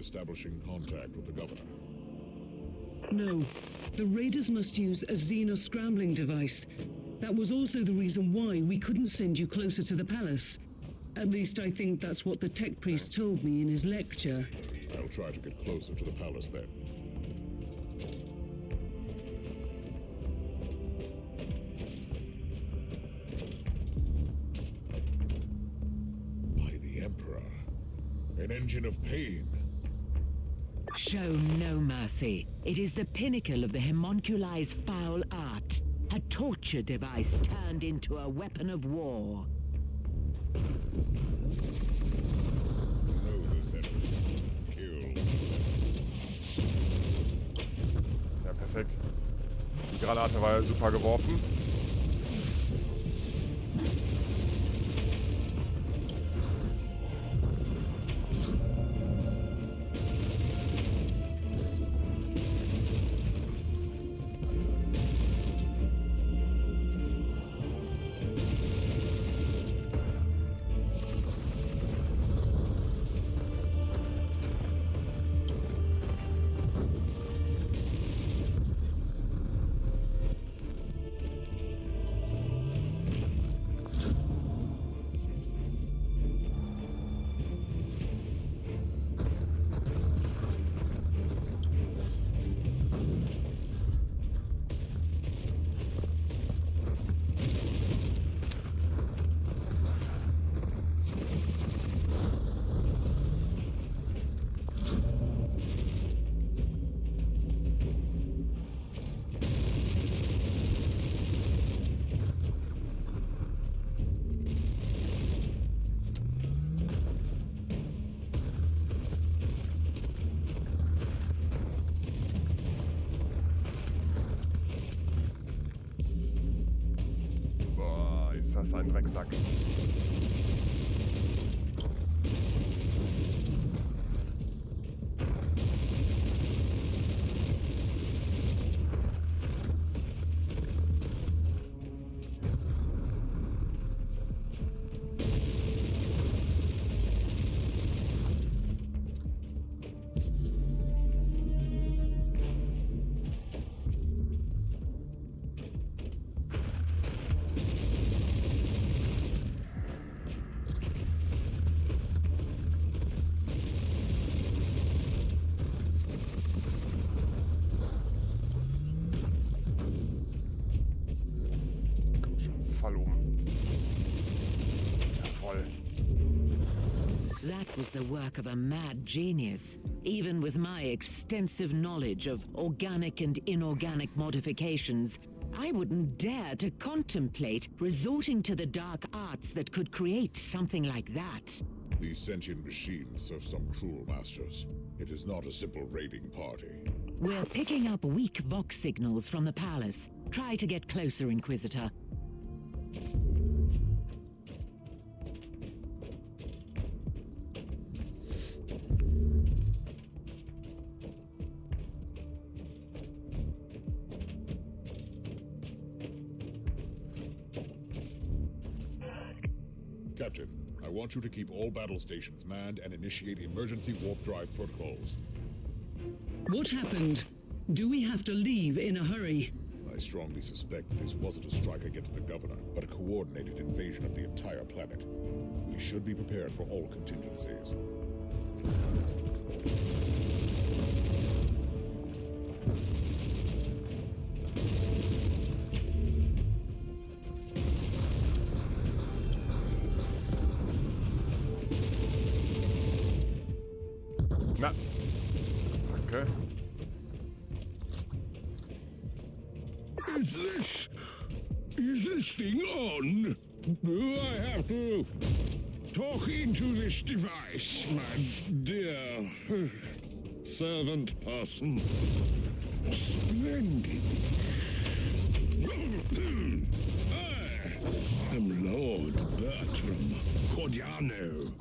establishing contact with the governor? No. The raiders must use a xeno-scrambling device. That was also the reason why we couldn't send you closer to the palace. At least I think that's what the tech priest told me in his lecture. I'll try to get closer to the palace then. By the Emperor. An engine of pain. Show no mercy. It is the pinnacle of the homunculi's foul art. A torture device turned into a weapon of war. Know this, enemies. Kill. Ja, perfekt. Die Granate war ja super geworfen. Ist das ein Drecksack? That was the work of a mad genius. Even with my extensive knowledge of organic and inorganic modifications, I wouldn't dare to contemplate resorting to the dark arts that could create something like that. These sentient machines serve some cruel masters. It is not a simple raiding party. We're picking up weak Vox signals from the palace. Try to get closer, Inquisitor. Captain, I want you to keep all battle stations manned and initiate emergency warp drive protocols. What happened? Do we have to leave in a hurry? I strongly suspect this wasn't a strike against the governor, but a coordinated invasion of the entire planet. We should be prepared for all contingencies. Na, danke. Is this thing on? Do I have to talk into this device, my dear servant person? Splendid. I am Lord Bertram Cordiano,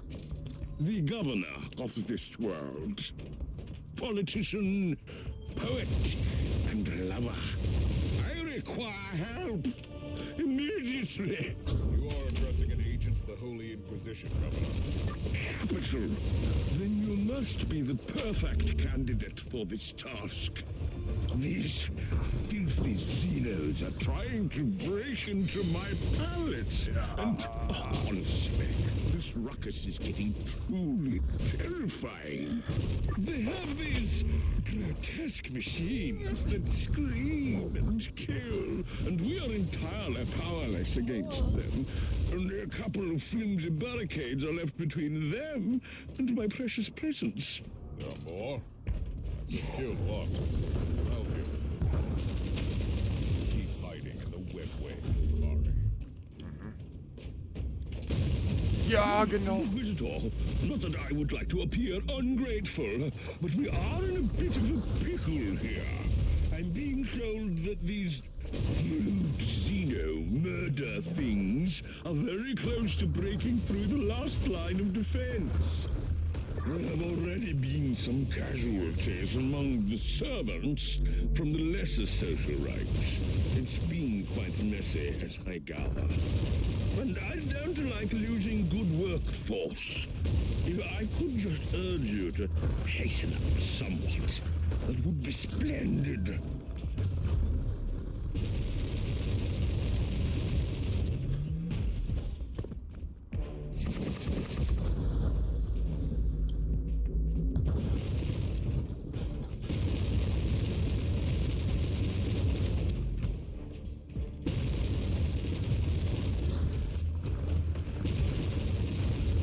the governor of this world. Politician, poet, and lover. I require help immediately. You are addressing an agent of the Holy Inquisition, Governor. Capital. Then you must be the perfect candidate for this task. These filthy Xenos are trying to break into my palace. And honestly, this ruckus is getting truly terrifying. They have these grotesque machines that scream and kill, and we are entirely powerless against them. Only a couple of flimsy barricades are left between them and my precious presence. There are more? Just killed one. Help you. Keep hiding in the web way, Marty. Ja, genau. Inquisitor, not that I would like to appear ungrateful, but we are in a bit of a pickle here. I'm being told that these Xeno murder things are very close to breaking through the last line of defense. There have already been some casualties among the servants from the lesser social ranks. It's been quite messy, as I gather. And I don't like losing good workforce. If I could just urge you to hasten up somewhat, that would be splendid.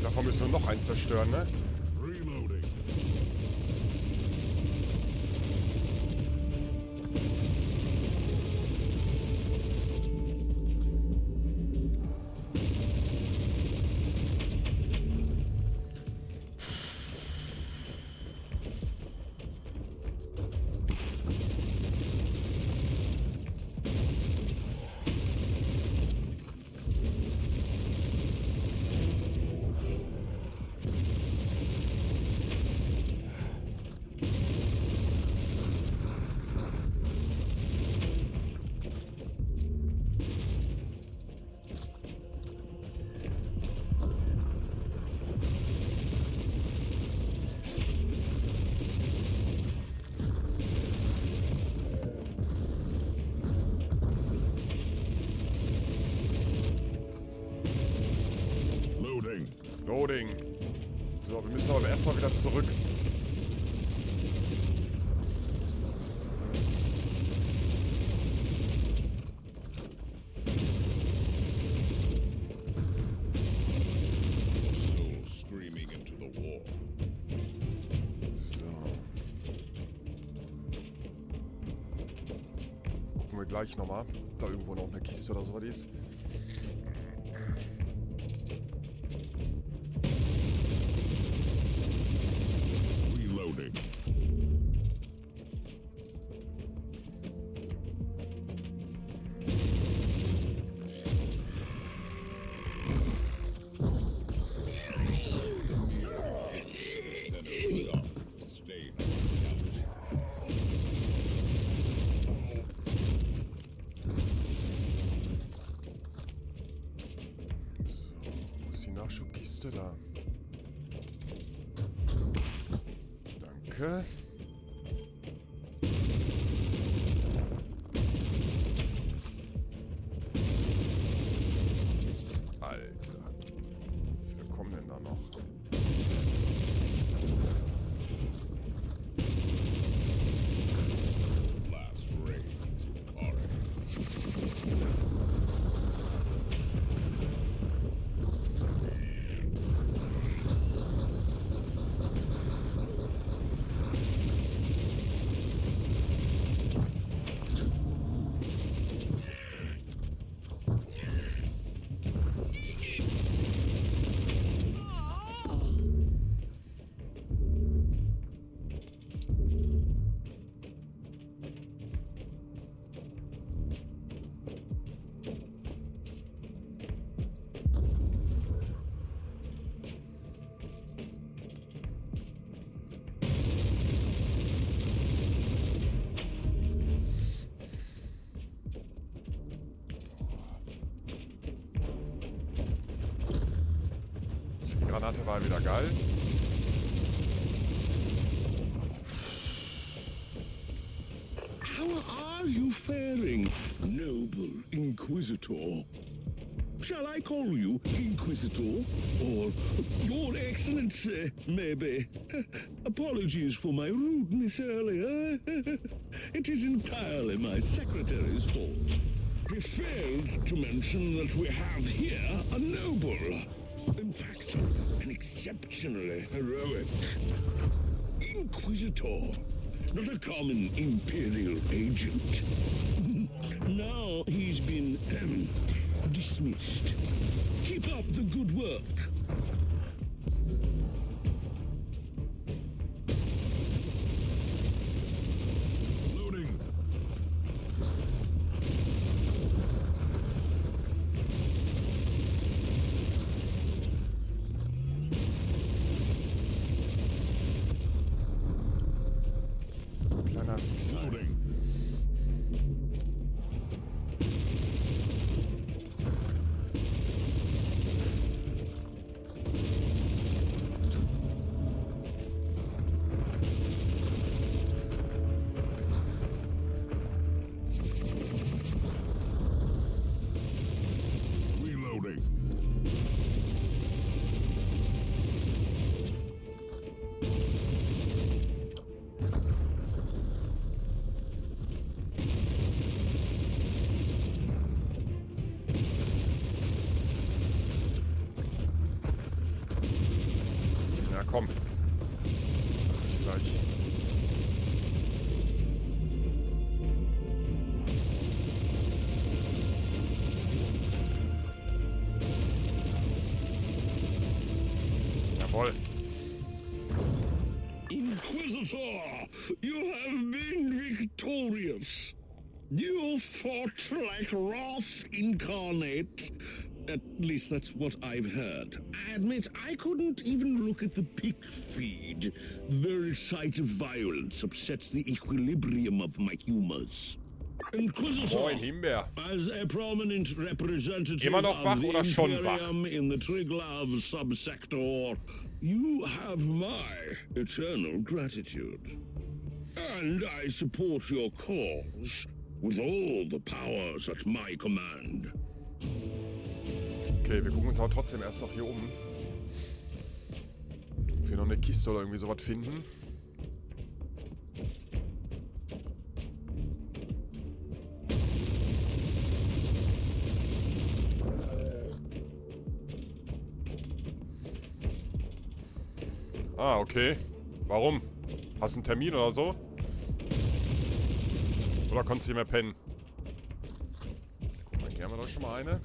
Davon müssen wir noch eins zerstören, ne? Reloading. Loading. So, wir müssen aber erstmal wieder zurück. Soul screaming into the wall. So. Gucken wir gleich nochmal. Da irgendwo noch eine Kiste oder so ist. Reloading. Stay. Wo ist die Nachschubkiste da? Danke. Alter. Wie viele kommen denn da noch? Last range. Alright. Granate war wieder geil. How are you faring, noble Inquisitor? Shall I call you Inquisitor? Or Your Excellency, maybe? Apologies for my rudeness earlier. It is entirely my secretary's fault. He failed to mention that we have here a noble. In fact, an exceptionally heroic Inquisitor. Not a common Imperial agent. Now he's been dismissed. Keep up the good work. Loading. Kleiner Fixer. Loading. Reloading. Ja, komm. Bis gleich. Jawohl. Inquisitor, you have been victorious. You fought like Wrath incarnate. At least that's what I've heard. I admit I couldn't even look at the pick feed. The very sight of violence upsets the equilibrium of my humors. Inquisitor, Moin, Himbeer. as a prominent representative Immer noch wach of the oder schon wach? Imperium in the Triglav subsector, you have my eternal gratitude. And I support your cause with all the powers at my command. Okay, wir gucken uns aber trotzdem erst noch hier um. Ob wir noch eine Kiste oder irgendwie sowas finden. Ah, okay. Warum? Hast du einen Termin oder so? Oder konntest du nicht mehr pennen? Guck mal, hier haben wir doch schon mal eine.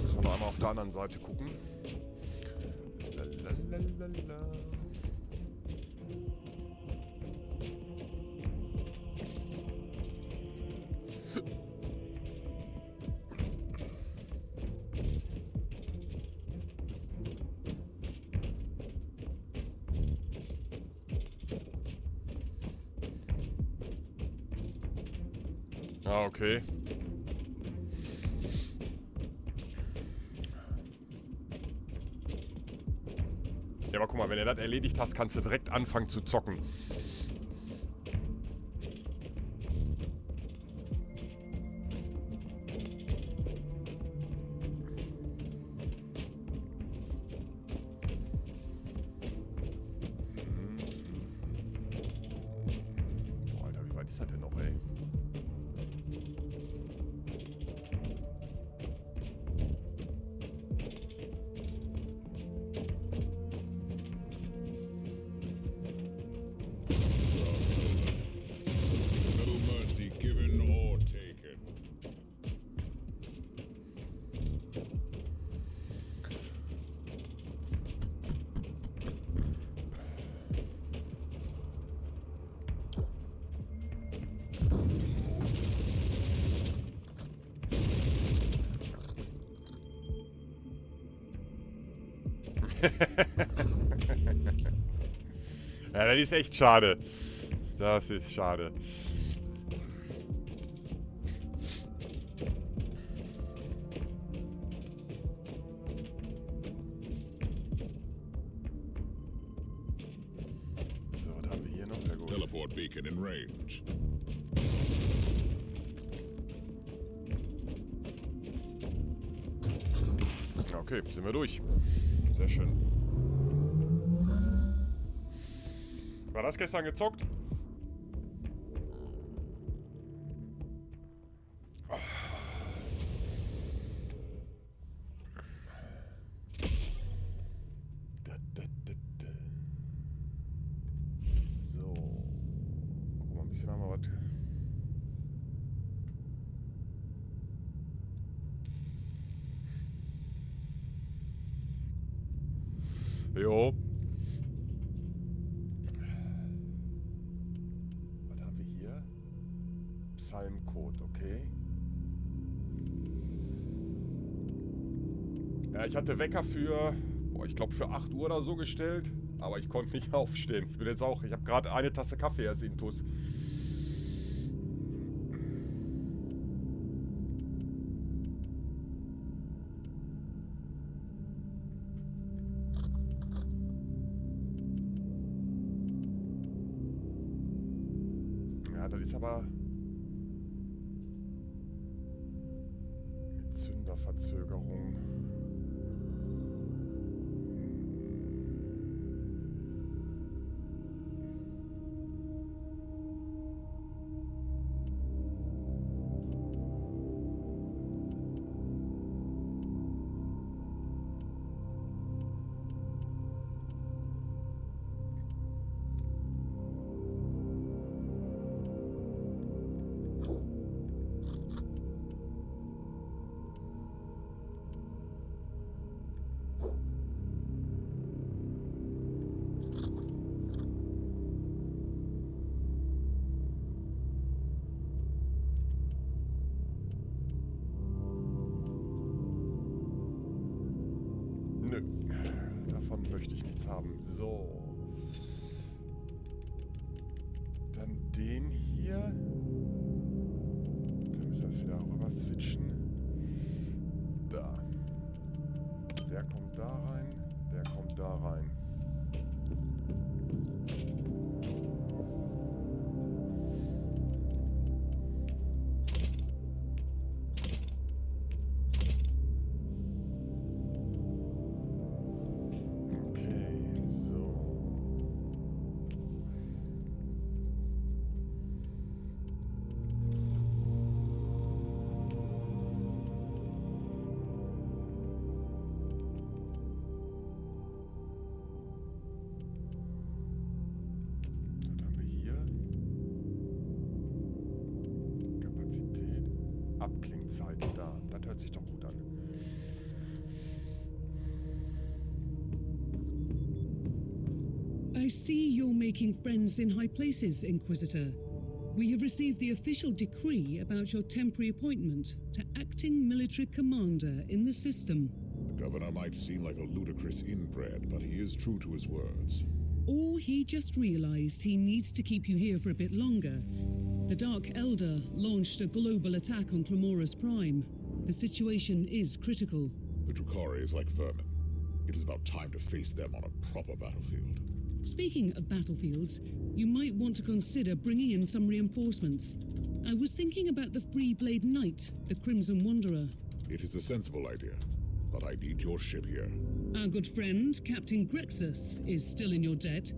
Müssen wir noch einmal auf der anderen Seite gucken. Lalalala. Ah, okay. Ja, aber guck mal, wenn du das erledigt hast, kannst du direkt anfangen zu zocken. Boah, Alter, wie weit ist das denn noch, ey? No mercy given or taken. Ja, das ist echt schade. Das ist schade. transport beacon in range. Okay, sind wir durch. Sehr schön. War das gestern gezockt? So. Guck mal, ein bisschen haben wir was. Jo. Was haben wir hier? Psalmcode, okay. Ja, ich hatte Wecker für, ich glaube für 8 Uhr oder so gestellt, aber ich konnte nicht aufstehen. Ich habe gerade eine Tasse Kaffee erst intus. Ja, das ist aber mit Zünderverzögerung. Nö, davon möchte ich nichts haben. So. Dann den hier. Dann müssen wir es wieder rüber switchen. Da. Der kommt da rein. Der kommt da rein. Abklingzeit da. Das hört sich doch gut an. I see you're making friends in high places, Inquisitor. We have received the official decree about your temporary appointment to acting military commander in the system. The governor might seem like a ludicrous inbred, but he is true to his words. Or he just realized he needs to keep you here for a bit longer. The Dark Elder launched a global attack on Clamora's Prime. The situation is critical. The Drukhari is like vermin. It is about time to face them on a proper battlefield. Speaking of battlefields, you might want to consider bringing in some reinforcements. I was thinking about the Freeblade Knight, the Crimson Wanderer. It is a sensible idea, but I need your ship here. Our good friend, Captain Grexus, is still in your debt.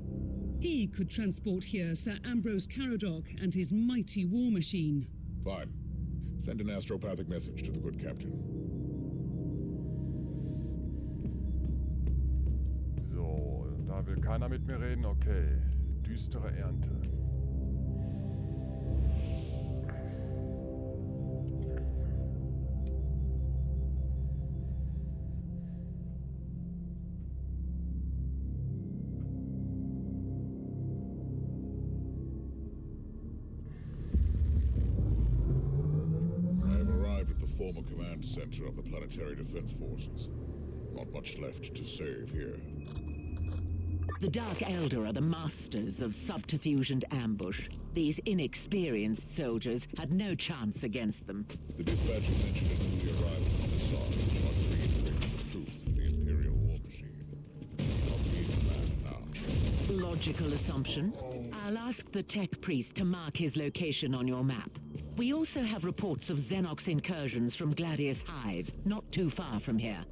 He could transport here Sir Ambrose Caradoc and his mighty war machine. Fine. Send an astropathic message to the good captain. So, da will keiner mit mir reden. Okay. Düstere Ernte. Former command center of the Planetary Defense Forces. Not much left to save here. The Dark Elder are the masters of subterfuge and ambush. These inexperienced soldiers had no chance against them. The dispatches mentioned a newly arrived commissar in charge of reintegrating the troops in the Imperial war machine. Must be in command now. Logical assumption. I'll ask the tech priest to mark his location on your map. We also have reports of Xenox incursions from Gladius Hive, not too far from here.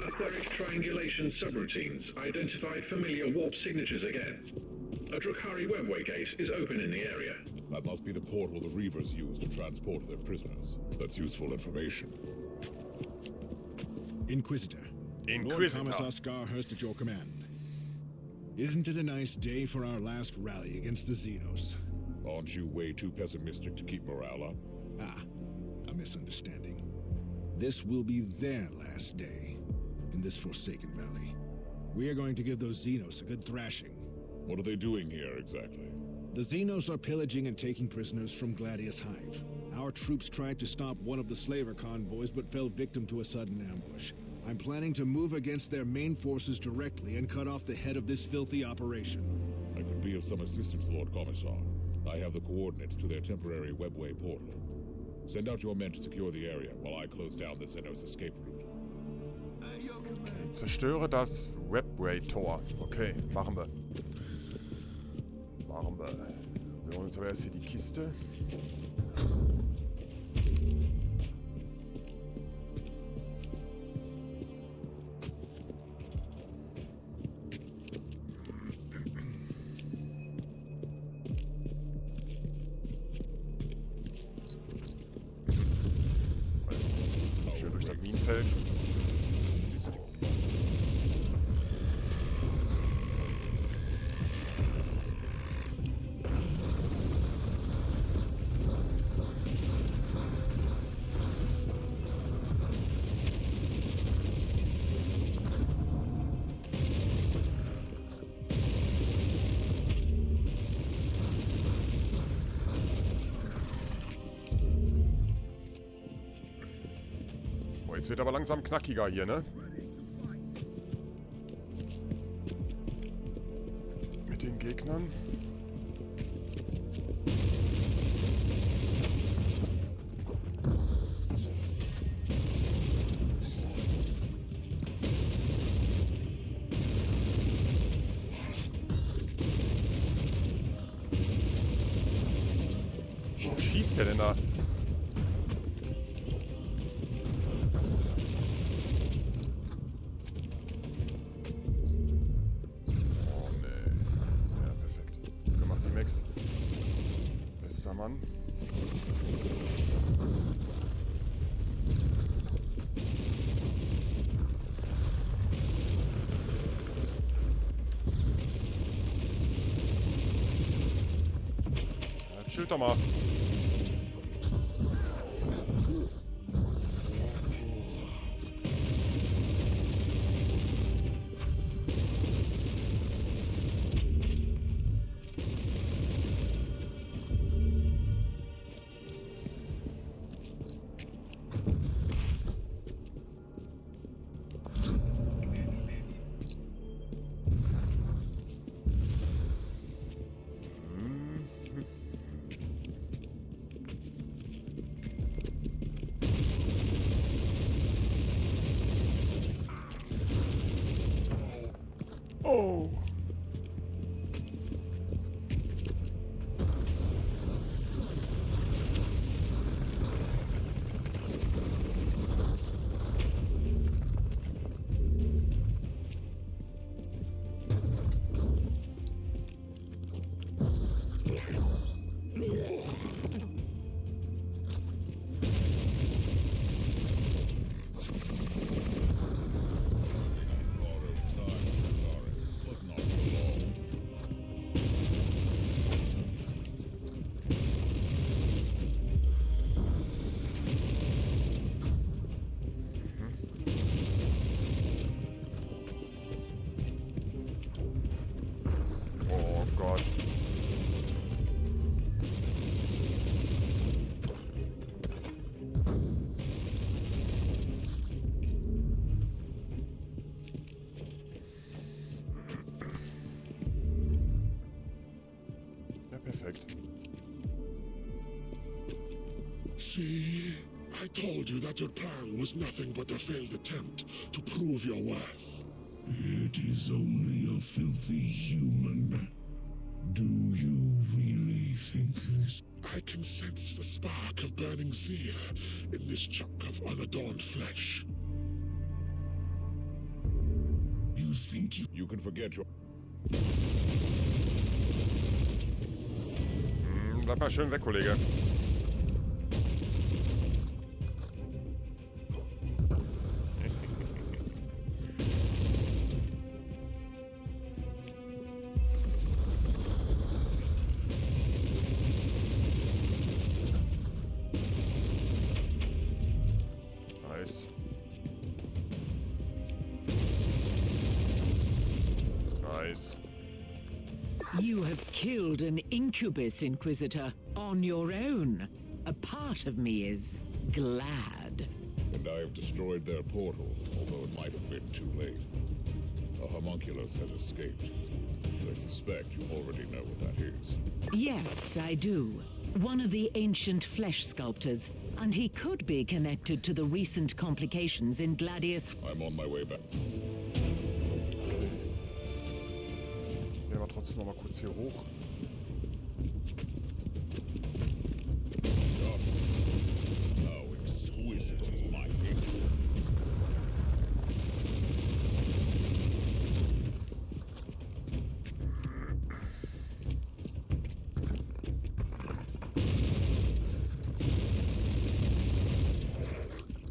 Athletic triangulation subroutines identify familiar warp signatures again. A Drukhari webway gate is open in the area. That must be the portal the Reavers use to transport their prisoners. That's useful information. Inquisitor. Inquisitor. Lord Commissar Scarhurst at your command. Isn't it a nice day for our last rally against the Xenos? Aren't you way too pessimistic to keep morale up? Ah, a misunderstanding. This will be their last day in this Forsaken Valley. We are going to give those Xenos a good thrashing. What are they doing here exactly? The Xenos are pillaging and taking prisoners from Gladius Hive. Our troops tried to stop one of the slaver convoys but fell victim to a sudden ambush. I'm planning to move against their main forces directly and cut off the head of this filthy operation. I could be of some assistance, Lord Commissar. I have the coordinates to their temporary webway portal. Send out your men to secure the area while I close down the Xenos escape route. Zerstöre das Webway-Tor. Okay, machen wir. Machen wir. Wir holen uns aber erst hier die Kiste. Schön durch das Minenfeld. Jetzt wird aber langsam knackiger hier, ne? Mit den Gegnern. Worauf schießt der denn da? Mann. Ja, chill doch mal. Oh. Perfekt. Sie I told you that your plan was nothing but a failed attempt to prove your worth. It is only a filthy human. Do you really think this? I can sense the spark of burning zeal in this chunk of unadorned flesh. You think you... You can forget your... Bleib mal schön weg, Kollege. Nice. Nice. You have killed an incubus, Inquisitor, on your own. A part of me is glad. And I have destroyed their portal, although it might have been too late. A homunculus has escaped. I suspect you already know what that is. Yes, I do. One of the ancient flesh sculptors, and he could be connected to the recent complications in Gladius. I'm on my way back. Gehen wir trotzdem noch mal kurz hier hoch. How exquisite is my gift.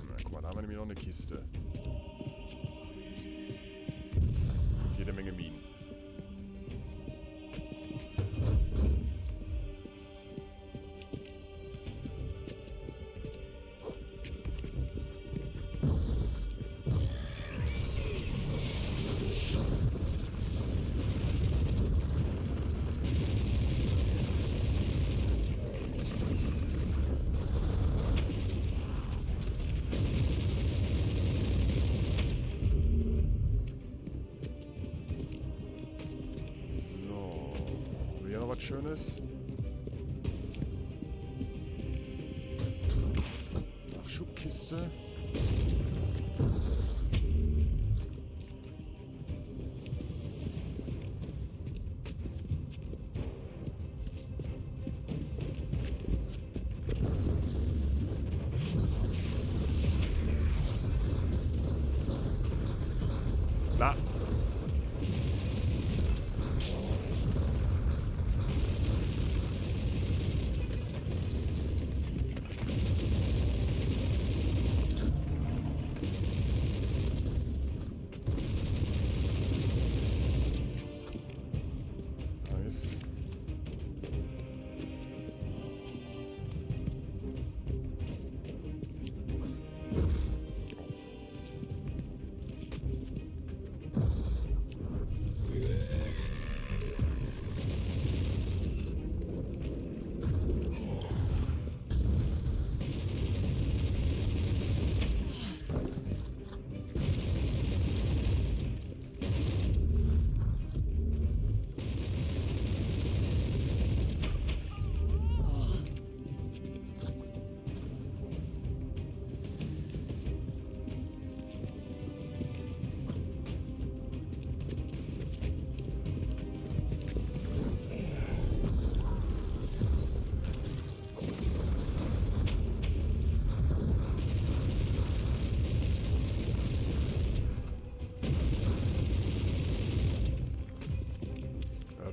Na, guck mal, da haben wir nämlich noch eine Kiste. Jede Menge Minen. Schönes. Nachschubkiste. Na.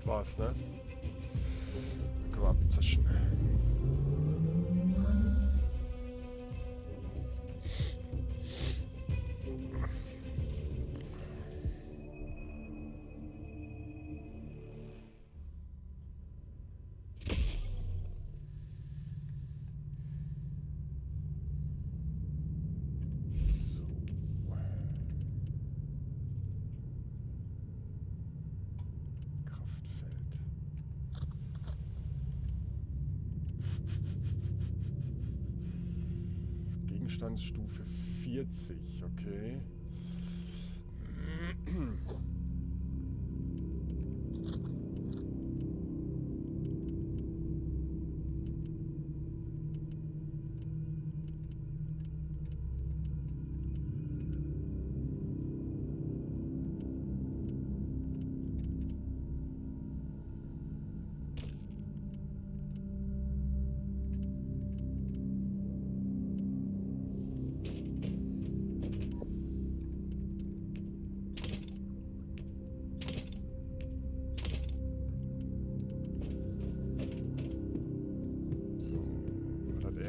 War's, ne? Dann können wir abzischen. Gegenstandsstufe 40, okay.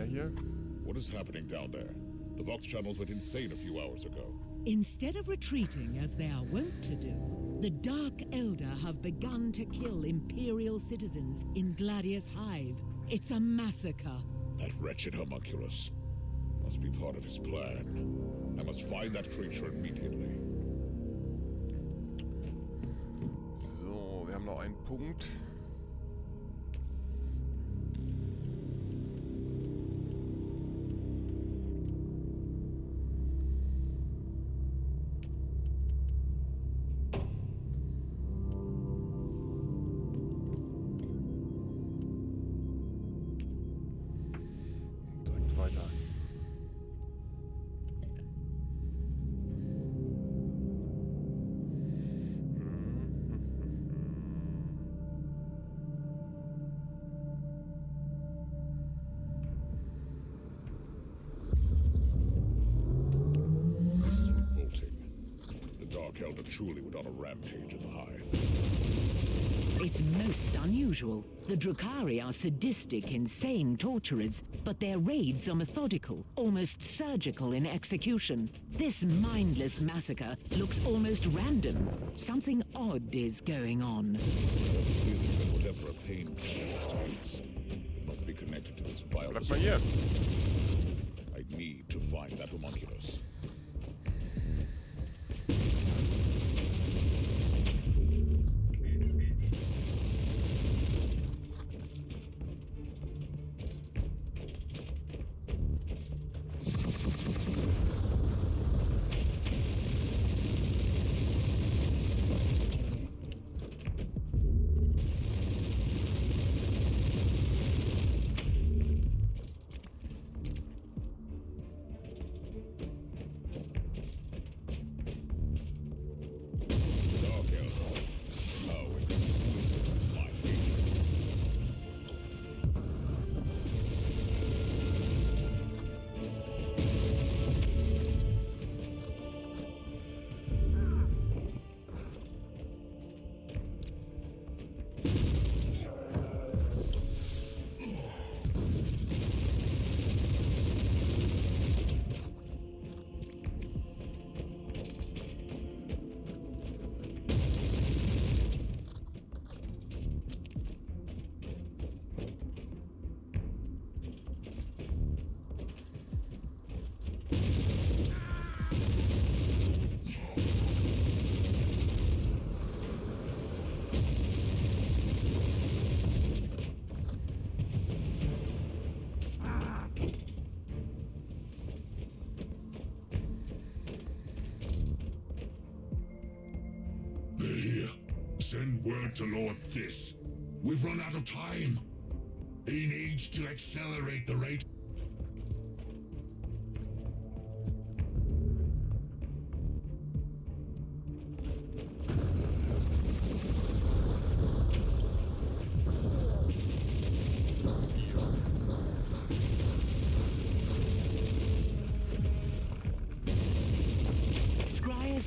hier? What is happening down there? The Vox channels went insane a few hours ago. Instead of retreating as they are wont to do, the Dark Elder have begun to kill Imperial citizens in Gladius Hive. It's a massacre. That wretched homunculus must be part of his plan. I must find that creature immediately. So, wir haben noch einen Punkt. Direkt weiter. This is revolting. The Dark Elder truly went on a rampage in the Hive. It's most unusual. The Drukhari are sadistic, insane torturers, but their raids are methodical, almost surgical in execution. This mindless massacre looks almost random. Something odd is going on. I have a feeling that whatever a pain catalyst is, it must be connected to this vile Bleib mal hier. I need to find that homunculus. They're here. Send word to Lord Thys. We've run out of time. He needs to accelerate the rate.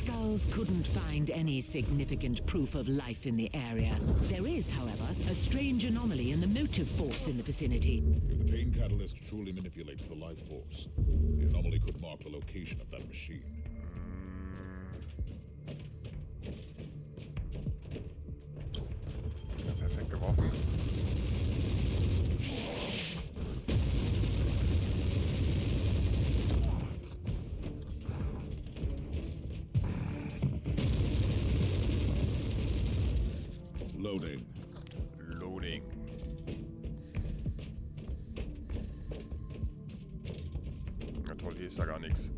Skulls couldn't find any significant proof of life in the area. There is, however, a strange anomaly in the motive force in the vicinity. If the pain catalyst truly manipulates the life force, the anomaly could mark the location of that machine. Ja, perfekt geworfen. Loading. Loading. Na toll, hier ist ja gar nichts.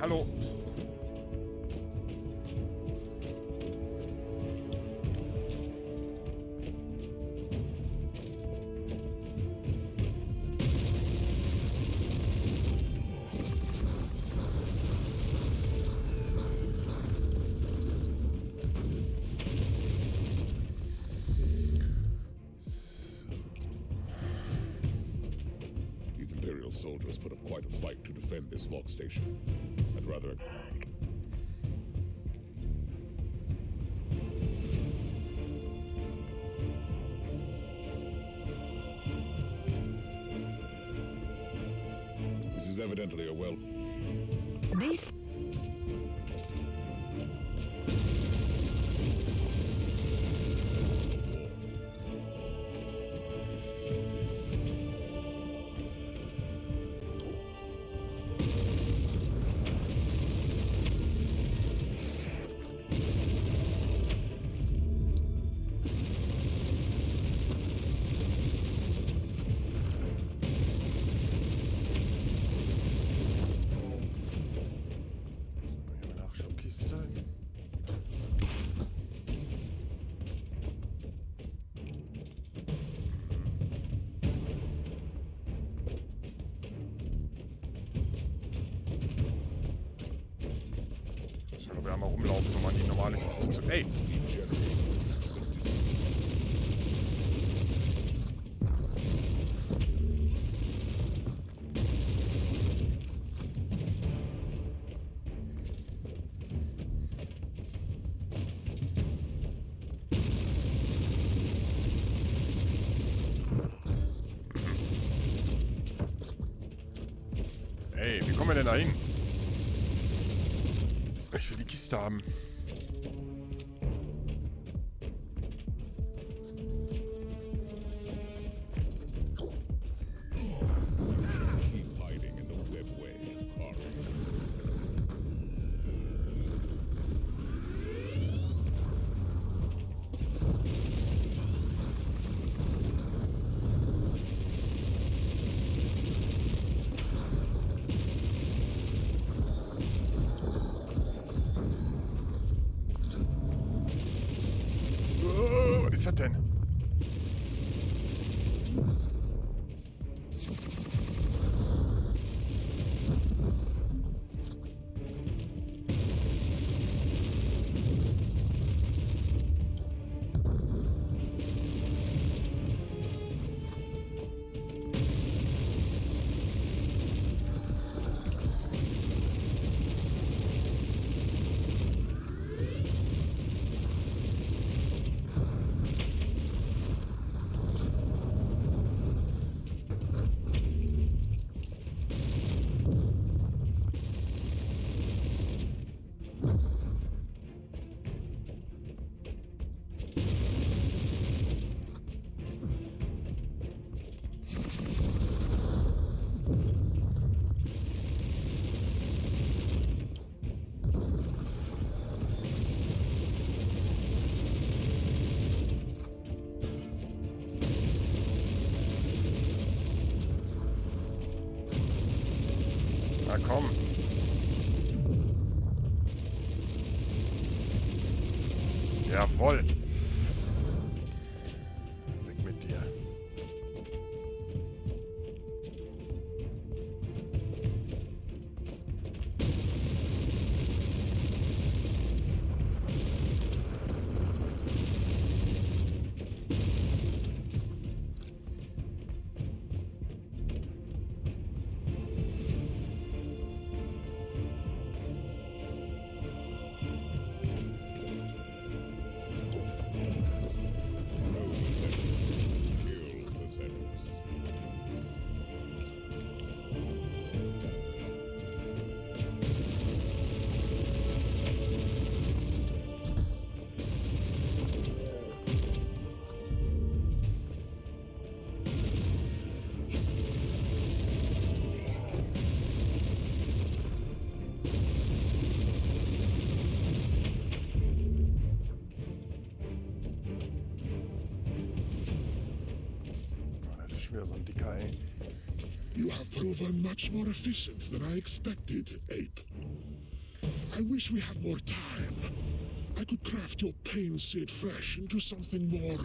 Hallo. These Imperial soldiers put up quite a fight to defend this vault station. I'd rather... This is evidently a well... These... Nachschubkiste. Ich glaube, wir einmal rumlaufen, um an die normale Kiste zu... Ey! Ey, wie kommen wir denn da hin? Ich will die Kiste haben. Keep hiding in the webway, Kari. Was ist das denn? Na komm. Jawohl. Weg mit dir. Wieder so ein dicker, ey. You have proven much more efficient than I expected, Ape. I wish we had more time. I could craft your pain-seared flesh into something more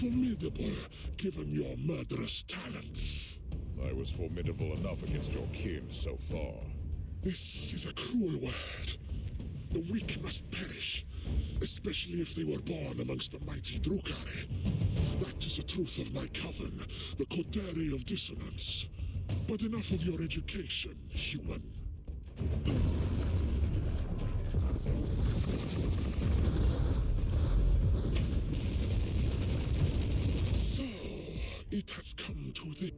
formidable, given your murderous talents. I was formidable enough against your kin so far. This is a cruel world. The weak must perish, especially if they were born amongst the mighty Drukari. That is the truth of my coven, the Coterie of Dissonance. But enough of your education, human. So, it has come to the...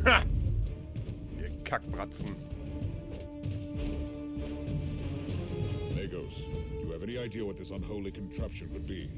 Ha! Ihr Kackbratzen. Magos, do you have any idea what this unholy contraption could be?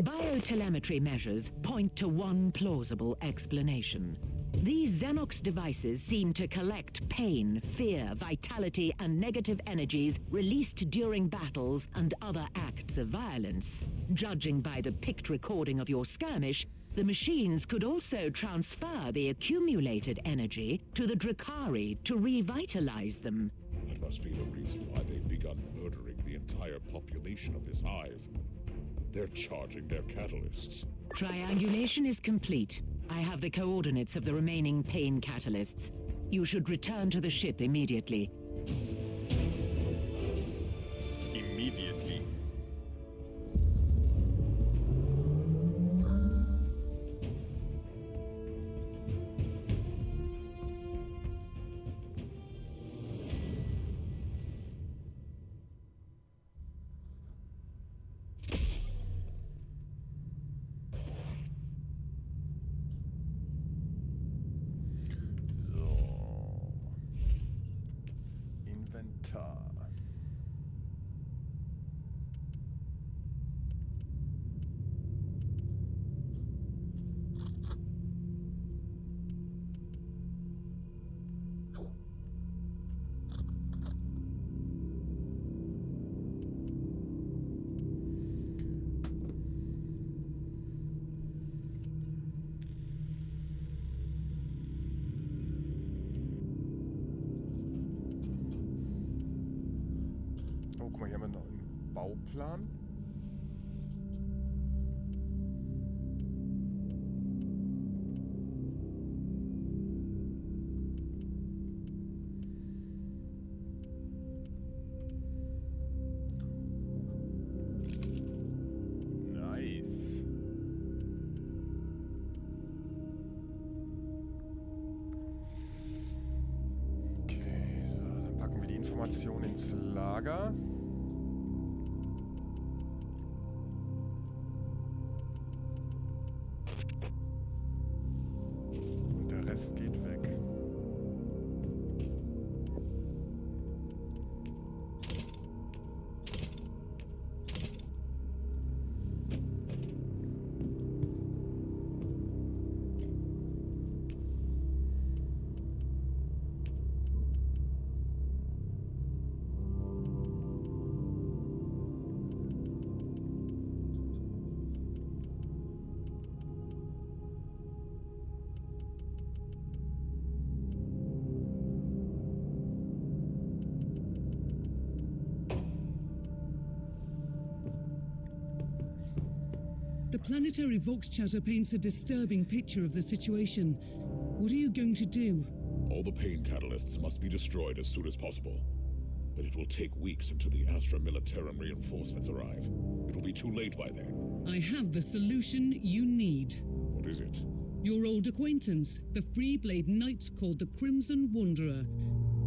Biotelemetry measures point to one plausible explanation. These Xenox devices seem to collect pain, fear, vitality, and negative energies released during battles and other acts of violence. Judging by the picked recording of your skirmish, the machines could also transfer the accumulated energy to the Drukari to revitalize them. That must be the reason why they've begun murdering the entire population of this hive. They're charging their catalysts. Triangulation is complete. I have the coordinates of the remaining pain catalysts. You should return to the ship immediately. Immediately. Oh, guck mal, hier haben wir noch einen Bauplan. Nice. Okay, so, dann packen wir die Information ins Lager. Es geht weg. The planetary Vox chatter paints a disturbing picture of the situation. What are you going to do? All the pain catalysts must be destroyed as soon as possible. But it will take weeks until the Astra Militarum reinforcements arrive. It will be too late by then. I have the solution you need. What is it? Your old acquaintance, the Freeblade Knight called the Crimson Wanderer.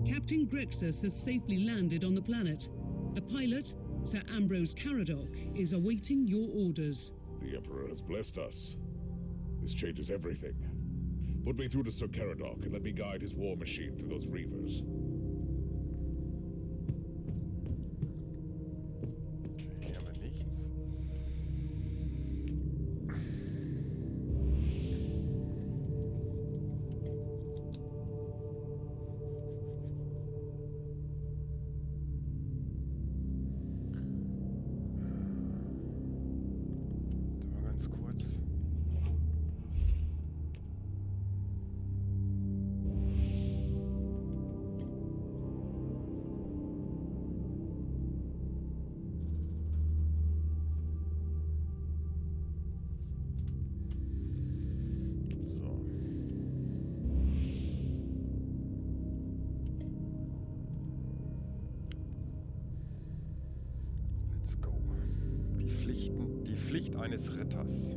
Captain Grexus has safely landed on the planet. The pilot, Sir Ambrose Caradoc, is awaiting your orders. The Emperor has blessed us. This changes everything. Put me through to Sir Caradoc and let me guide his war machine through those reavers. Okay, hier haben wir nichts. Warte mal ganz kurz. So. Let's go. Die Pflicht eines Ritters.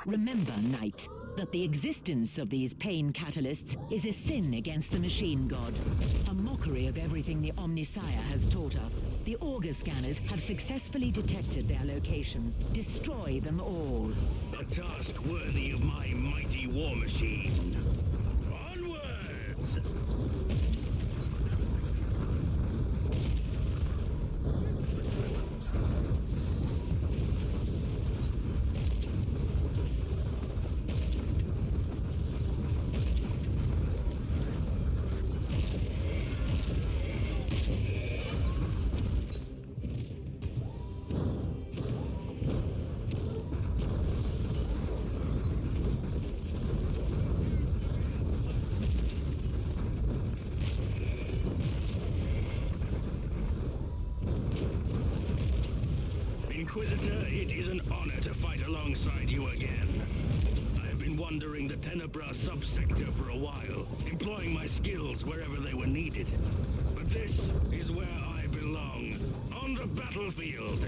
Remember, Knight, that the existence of these pain catalysts is a sin against the machine god, a mockery of everything the Omnissiah has taught us. The auger scanners have successfully detected their location. Destroy them all. A task worthy of my mighty war machine. Onwards! Inquisitor, it is an honor to fight alongside you again. I have been wandering the Tenebra subsector for a while, employing my skills wherever they were needed. But this is where I belong, on the battlefield.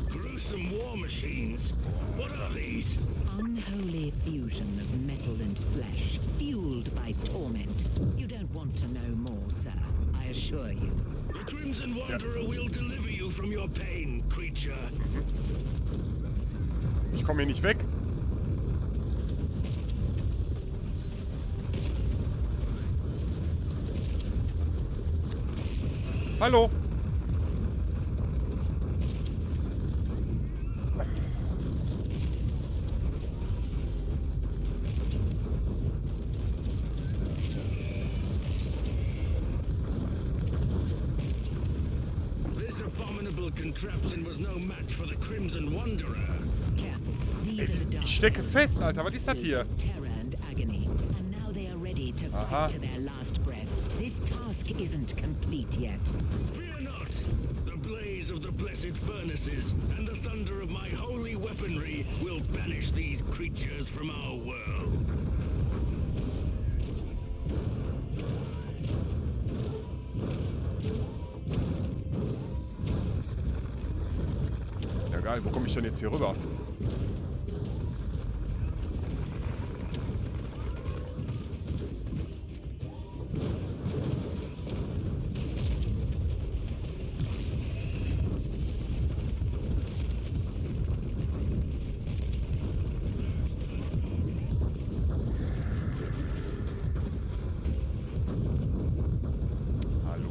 Gruesome war machines. What are these? Unholy fusion of metal and flesh, fueled by torment. You don't want to know more, sir, I assure you. The Crimson Wanderer will deliver you from your pain, creature. Ich komme hier nicht weg. Hallo. This abominable contraption was no match for the Crimson Wanderer. Careful. Ey, These are the dark ich stecke fest, Alter. Was ist das hier? terror and agony, and now they are ready to Aha. fight to their last breath. This task isn't complete yet. Fear not! The blaze of the blessed furnaces and the thunder of my holy weaponry will banish these creatures from our world. Ja geil, wo komme ich denn jetzt hier rüber? Hallo?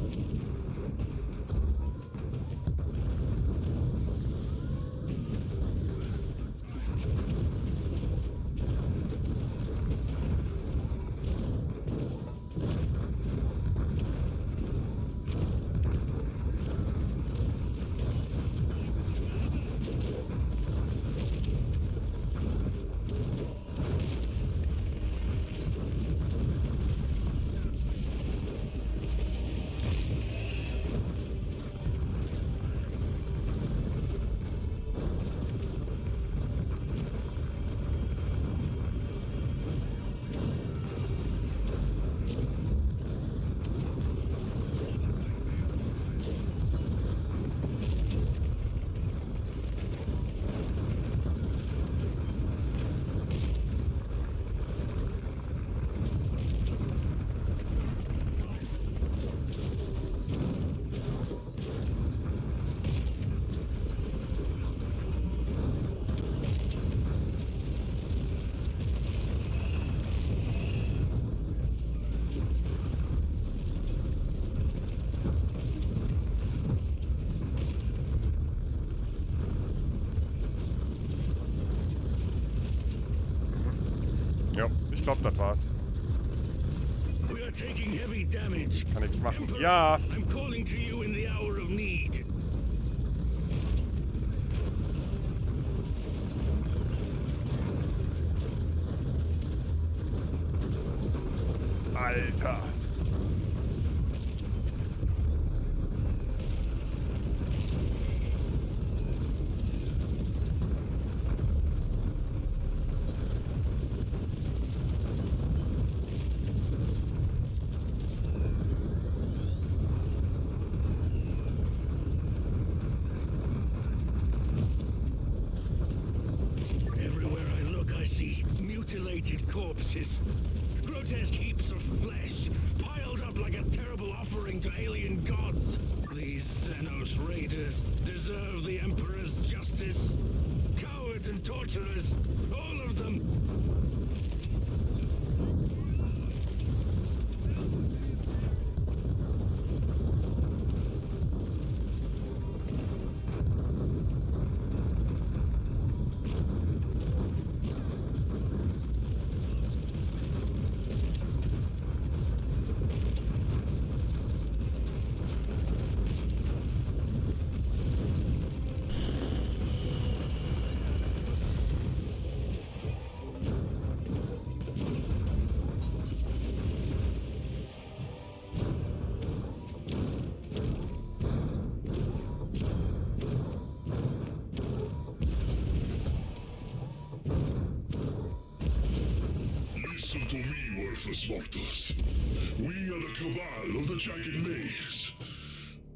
glaube, das war's. We are taking heavy damage. Kann nichts machen. Emperor, Ja! I'm calling to you in the hour of need. Alter! Everywhere I look, I see mutilated corpses. Grotesque heaps of flesh, piled up like a terrible offering to alien gods. These Xenos raiders deserve the Emperor's justice. Cowards and torturers, all of them. Listen to me, worthless mortals. We are the cabal of the Jagged Maze.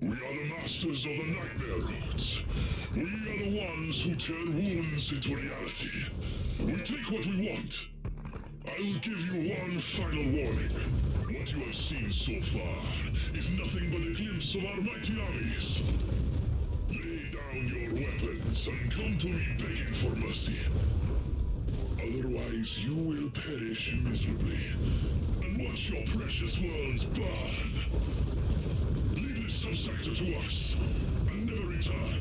We are the masters of the nightmare roads. We are the ones who turn wounds into reality. We take what we want. I will give you one final warning. What you have seen so far is nothing but a glimpse of our mighty armies. Lay down your weapons and come to me begging for mercy. Otherwise, you will perish miserably and watch your precious worlds burn. Leave this subsector to us and never return.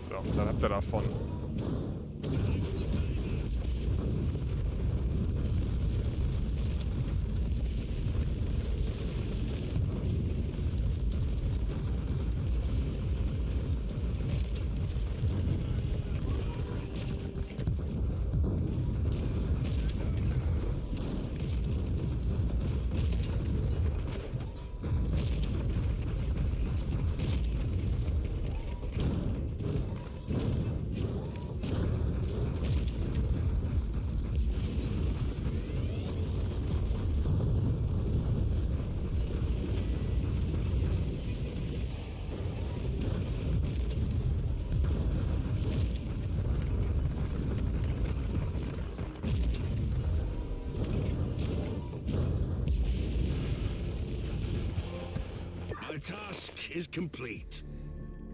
So, dann habt ihr davon. My task is complete.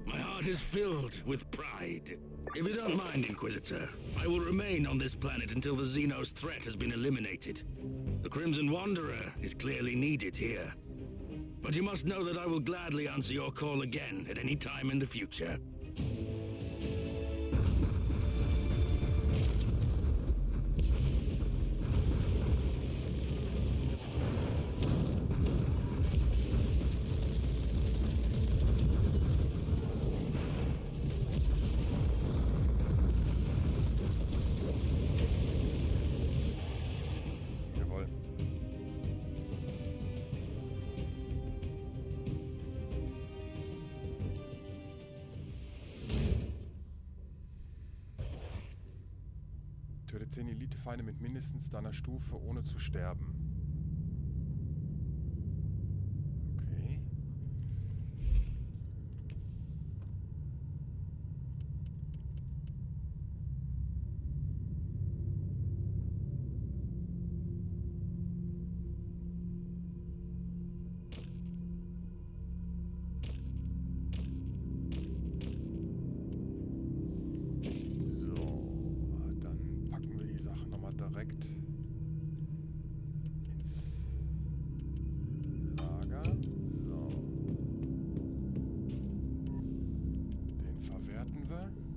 My heart is filled with pride. If you don't mind, Inquisitor, I will remain on this planet until the Xenos threat has been eliminated. The Crimson Wanderer is clearly needed here. But you must know that I will gladly answer your call again at any time in the future. Jawohl. Tötet 10 Elitefeinde mit mindestens deiner Stufe, ohne zu sterben. Okay. hatten wir?